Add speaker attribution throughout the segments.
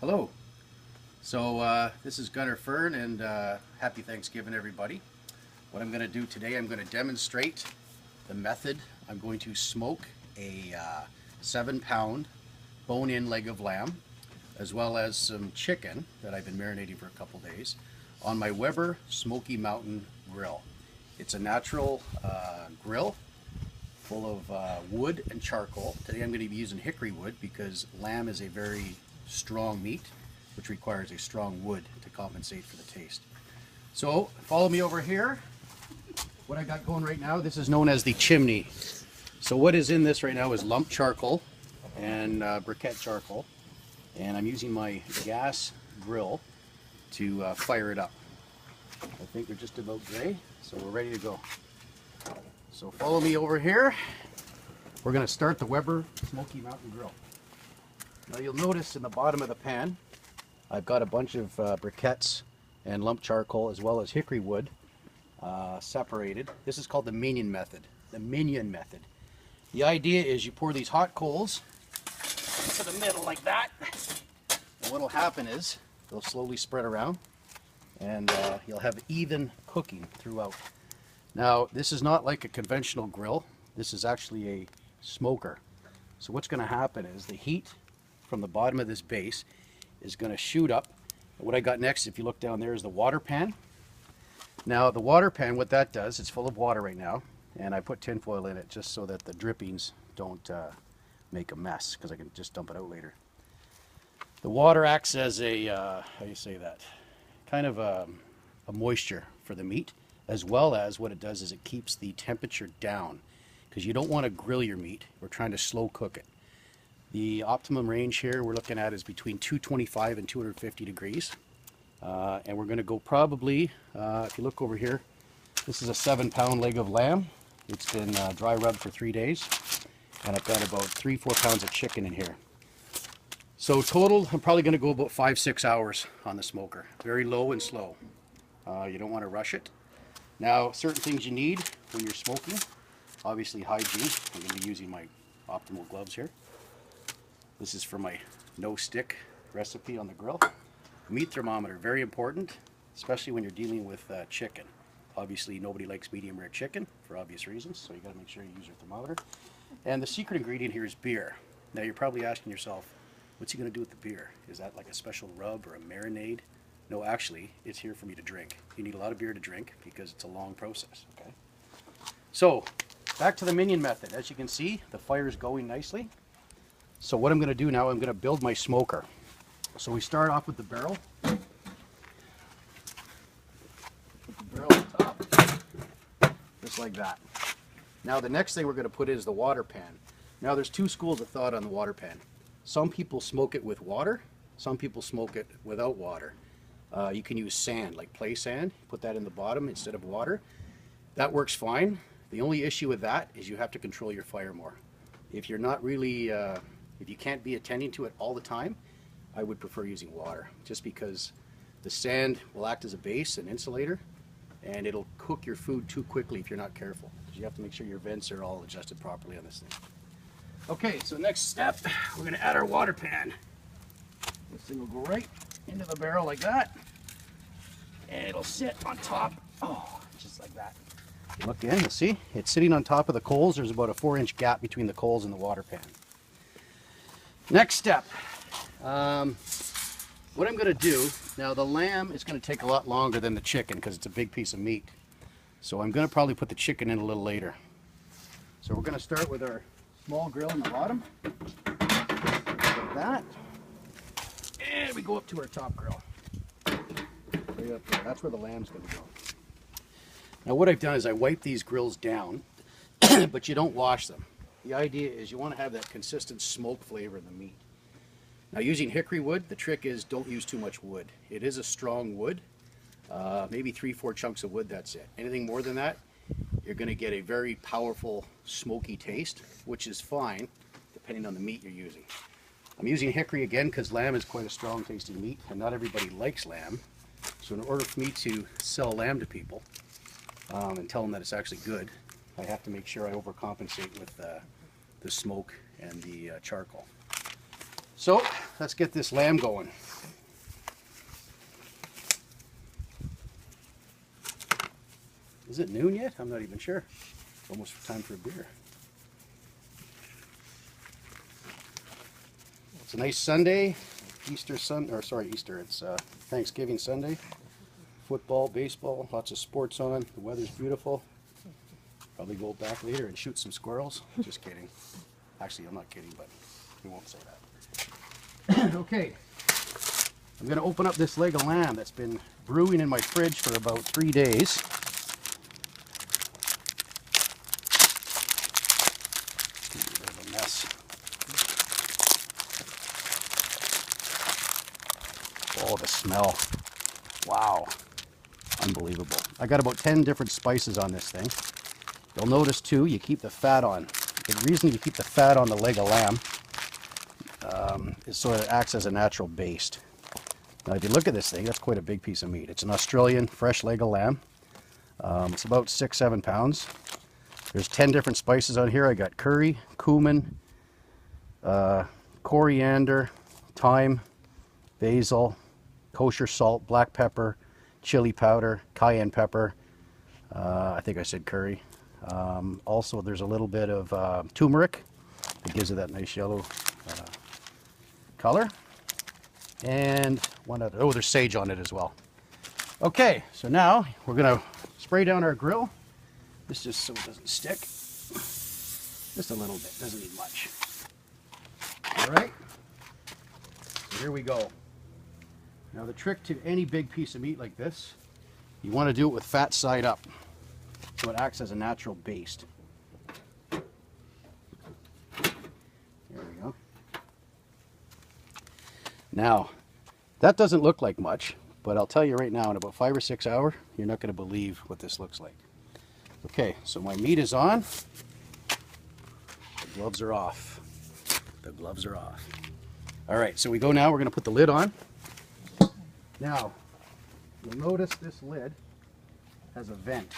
Speaker 1: Hello. This is Gunner Fern, and happy Thanksgiving, everybody. What I'm going to do today, I'm going to demonstrate the method. I'm going to smoke a 7-pound bone-in leg of lamb, as well as some chicken that I've been marinating for a couple days, on my Weber Smoky Mountain grill. It's a natural grill full of wood and charcoal. Today I'm going to be using hickory wood because lamb is a very strong meat, which requires a strong wood to compensate for the taste. So follow me over here. What I got going right now, this is known as the chimney. So what is in this right now is lump charcoal and briquette charcoal, and I'm using my gas grill to fire it up. I think they're just about gray, so we're ready to go. So follow me over here. We're going to start the Weber Smoky Mountain Grill. Now you'll notice in the bottom of the pan, I've got a bunch of briquettes and lump charcoal as well as hickory wood separated. This is called the minion method. The minion method. The idea is you pour these hot coals into the middle like that, and what will happen is they'll slowly spread around, and you'll have even cooking throughout. Now this is not like a conventional grill. This is actually a smoker. So what's going to happen is the heat from the bottom of this base is going to shoot up. What I got next, if you look down there, is the water pan. Now the water pan, what that does, it's full of water right now, and I put tinfoil in it just so that the drippings don't make a mess, because I can just dump it out later. The water acts as a, how do you say that, kind of a moisture for the meat, as well as what it does is it keeps the temperature down, because you don't want to grill your meat. We're trying to slow cook it. The optimum range here we're looking at is between 225 and 250 degrees. And we're going to go probably, if you look over here, this is a 7-pound leg of lamb. It's been dry rubbed for 3 days. And I've got about 3-4 pounds of chicken in here. So total, I'm probably going to go about 5-6 hours on the smoker. Very low and slow. You don't want to rush it. Now, certain things you need when you're smoking. Obviously hygiene. I'm going to be using my optimal gloves here. This is for my no-stick recipe on the grill. Meat thermometer, very important, especially when you're dealing with chicken. Obviously, nobody likes medium rare chicken for obvious reasons, so you got to make sure you use your thermometer. And the secret ingredient here is beer. Now, you're probably asking yourself, what's he going to do with the beer? Is that like a special rub or a marinade? No, actually, it's here for me to drink. You need a lot of beer to drink because it's a long process, okay? So, back to the minion method. As you can see, the fire is going nicely. So what I'm going to do now, I'm going to build my smoker. So we start off with the barrel. Put the barrel on top, just like that. Now the next thing we're going to put in is the water pan. Now there's two schools of thought on the water pan. Some people smoke it with water. Some people smoke it without water. You can use sand, like play sand. Put that in the bottom instead of water. That works fine. The only issue with that is you have to control your fire more. If you're not really, if you can't be attending to it all the time, I would prefer using water, just because the sand will act as a base, an insulator, and it'll cook your food too quickly if you're not careful. You have to make sure your vents are all adjusted properly on this thing. Okay, so next step, we're going to add our water pan. This thing will go right into the barrel like that, and it'll sit on top, just like that. Look in, you'll see, it's sitting on top of the coals. There's about a 4-inch gap between the coals and the water pan. Next step, what I'm going to do, now the lamb is going to take a lot longer than the chicken because it's a big piece of meat. So I'm going to probably put the chicken in a little later. So we're going to start with our small grill in the bottom, like that, and we go up to our top grill. Right up there, that's where the lamb's going to go. Now what I've done is I wipe these grills down, but you don't wash them. The idea is you want to have that consistent smoke flavor in the meat. Now using hickory wood, the trick is don't use too much wood. It is a strong wood, maybe 3-4 chunks of wood, that's it. Anything more than that, you're going to get a very powerful smoky taste, which is fine depending on the meat you're using. I'm using hickory again because lamb is quite a strong tasting meat, and not everybody likes lamb. So in order for me to sell lamb to people and tell them that it's actually good, I have to make sure I overcompensate with the smoke and the charcoal. So let's get this lamb going. Is it noon yet? I'm not even sure. Almost time for a beer. It's a nice Sunday, Easter, it's Thanksgiving Sunday. Football, baseball, lots of sports on. The weather's beautiful. Probably go back later and shoot some squirrels. Just kidding. Actually, I'm not kidding, but we won't say that. Okay, I'm going to open up this leg of lamb that's been brewing in my fridge for about 3 days. A bit of a mess. Oh, the smell. Wow. Unbelievable. I got about 10 different spices on this thing. You'll notice too, you keep the fat on. The reason you keep the fat on the leg of lamb is so it acts as a natural baste. Now if you look at this thing, that's quite a big piece of meat. It's an Australian fresh leg of lamb. It's about 6-7 pounds. There's 10 different spices on here. I got curry, cumin, coriander, thyme, basil, kosher salt, black pepper, chili powder, cayenne pepper. I think I said curry. Also, there's a little bit of turmeric that gives it that nice yellow color. And one other, oh, there's sage on it as well. Okay, so now we're going to spray down our grill. This just so it doesn't stick. Just a little bit, doesn't need much. All right, so here we go. Now the trick to any big piece of meat like this, you want to do it with fat side up, so it acts as a natural baste. There we go. Now, that doesn't look like much, but I'll tell you right now, in about 5 or 6 hours, you're not going to believe what this looks like. Okay, so my meat is on. The gloves are off. The gloves are off. All right, so we go now. We're going to put the lid on. Now, you'll notice this lid has a vent.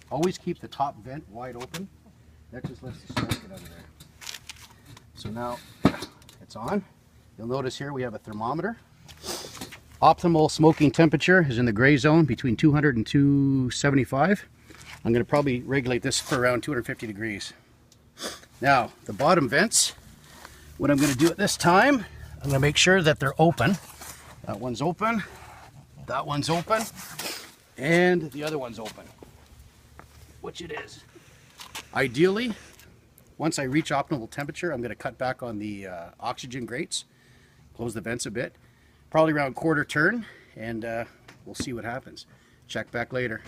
Speaker 1: Always keep the top vent wide open. That just lets the smoke get out of there. So now it's on. You'll notice here we have a thermometer. Optimal smoking temperature is in the gray zone between 200 and 275. I'm going to probably regulate this for around 250 degrees. Now, the bottom vents, what I'm going to do at this time, I'm going to make sure that they're open. That one's open, that one's open, and the other one's open, which it is. Ideally, once I reach optimal temperature, I'm going to cut back on the oxygen grates, close the vents a bit, probably around quarter turn, and we'll see what happens. Check back later.